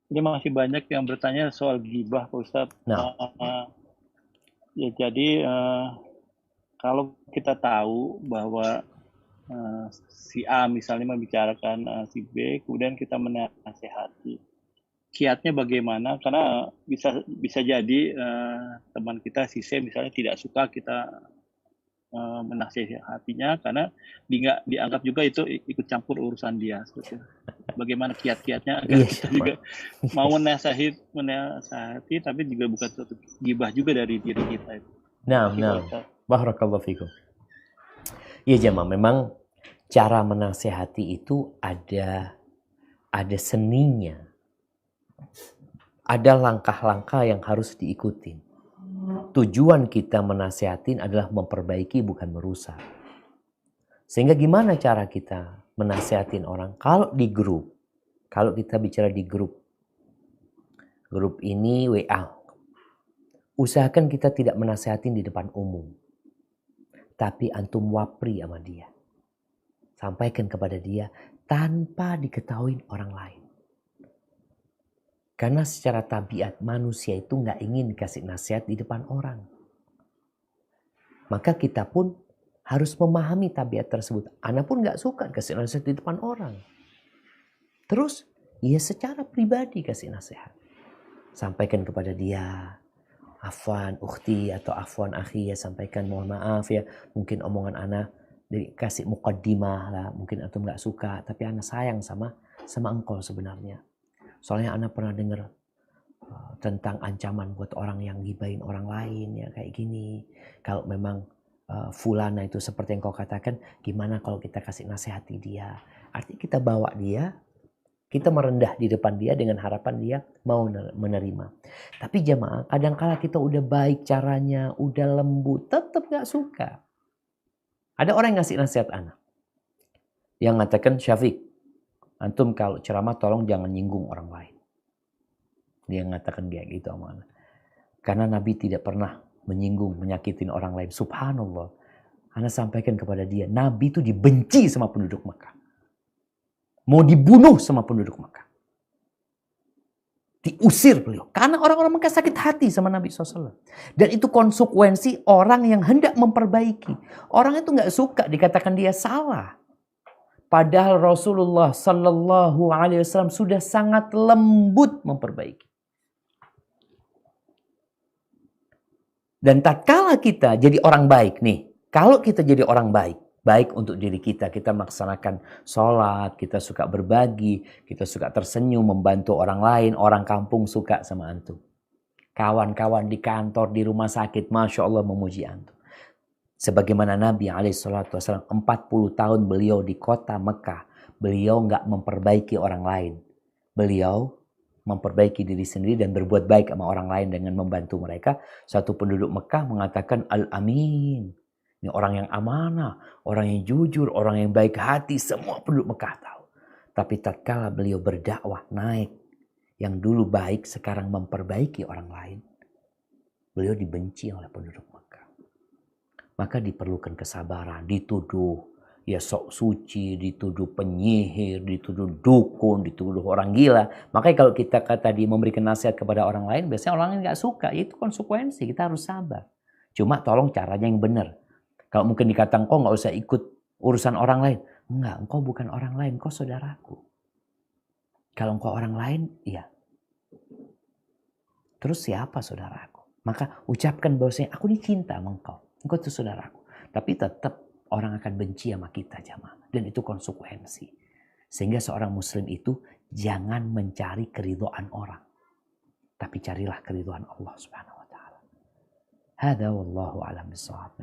Ini masih banyak yang bertanya soal ghibah, Pak Ustadz. Nah, Ya, jadi kalau kita tahu bahwa si A misalnya membicarakan si B, kemudian kita menasehati. Kiatnya bagaimana? Karena bisa bisa jadi teman kita si C misalnya tidak suka kita menasehatinya karena dianggap juga itu ikut campur urusan dia. Seperti itu. Bagaimana kiat-kiatnya agar iya kita sama. juga mau menasehati tapi juga bukan suatu gibah juga dari diri kita itu. Terima Nah, kasih Pak nah. Ustadz. Barakallahu fikum. Iya jemaah, memang cara menasehati itu ada seninya. Ada langkah-langkah yang harus diikuti. Tujuan kita menasihatin adalah memperbaiki bukan merusak. Sehingga gimana cara kita menasihatin orang? Kalau di grup, kalau kita bicara di grup ini WA, usahakan kita tidak menasihatin di depan umum. Tapi antum wapri sama dia. Sampaikan kepada dia tanpa diketahui orang lain. Karena secara tabiat manusia itu nggak ingin dikasih nasihat di depan orang. Maka kita pun harus memahami tabiat tersebut. Ana pun nggak suka kasih nasihat di depan orang. Terus, ya secara pribadi kasih nasihat. Sampaikan kepada dia, afwan ukhti atau afwan akhi, ya sampaikan mohon maaf ya. Mungkin omongan ana dikasih muqaddimah lah. Mungkin antum nggak suka, tapi ana sayang sama engkau sebenarnya. Soalnya ana pernah dengar tentang ancaman buat orang yang gibahin orang lain ya kayak gini. Kalau memang fulana itu seperti yang kau katakan, gimana kalau kita kasih nasihati dia? Artinya kita bawa dia, kita merendah di depan dia dengan harapan dia mau menerima. Tapi jemaah, kadangkala kita udah baik caranya, udah lembut, tetap gak suka. Ada orang yang ngasih nasihat anak. Yang mengatakan, Syafiq, antum kalau ceramah tolong jangan nyinggung orang lain. Dia mengatakan kayak gitu sama anak. Karena Nabi tidak pernah menyinggung, menyakitin orang lain. Subhanallah. Anak sampaikan kepada dia, Nabi itu dibenci sama penduduk Mekah. Mau dibunuh sama penduduk Mekah. Diusir beliau. Karena orang-orang Mekah sakit hati sama Nabi SAW. Dan itu konsekuensi orang yang hendak memperbaiki. Orang itu gak suka dikatakan dia salah. Padahal Rasulullah SAW sudah sangat lembut memperbaiki. Dan tatkala kita jadi orang baik nih, kalau kita jadi orang baik, baik untuk diri kita, kita melaksanakan sholat, kita suka berbagi, kita suka tersenyum, membantu orang lain, orang kampung suka sama antum. Kawan-kawan di kantor, di rumah sakit, Masya Allah memuji antum. Sebagaimana Nabi SAW, 40 tahun beliau di kota Mekah, beliau nggak memperbaiki orang lain. Beliau memperbaiki diri sendiri dan berbuat baik sama orang lain dengan membantu mereka. Satu penduduk Mekah mengatakan Al-Amin. Ini orang yang amanah, orang yang jujur, orang yang baik hati. Semua penduduk Mekah tahu. Tapi tatkala beliau berdakwah naik, yang dulu baik sekarang memperbaiki orang lain, beliau dibenci oleh penduduk Mekah. Maka diperlukan kesabaran, dituduh ya sok suci, dituduh penyihir, dituduh dukun, dituduh orang gila. Makanya kalau kita tadi memberikan nasihat kepada orang lain, biasanya orang lain gak suka. Itu konsekuensi, kita harus sabar. Cuma tolong caranya yang benar. Kalau mungkin dikatakan, kok gak usah ikut urusan orang lain. Enggak, engkau bukan orang lain, engkau saudaraku. Kalau engkau orang lain, iya. Terus siapa saudaraku? Maka ucapkan bahwasanya aku ini cinta sama engkau. Engkau itu saudaraku. Tapi tetap orang akan benci sama kita jamaah. Dan itu konsekuensi. Sehingga seorang muslim itu jangan mencari keridhaan orang. Tapi carilah keridhaan Allah subhanahu wa ta'ala. Hada wallahu alam bisawab.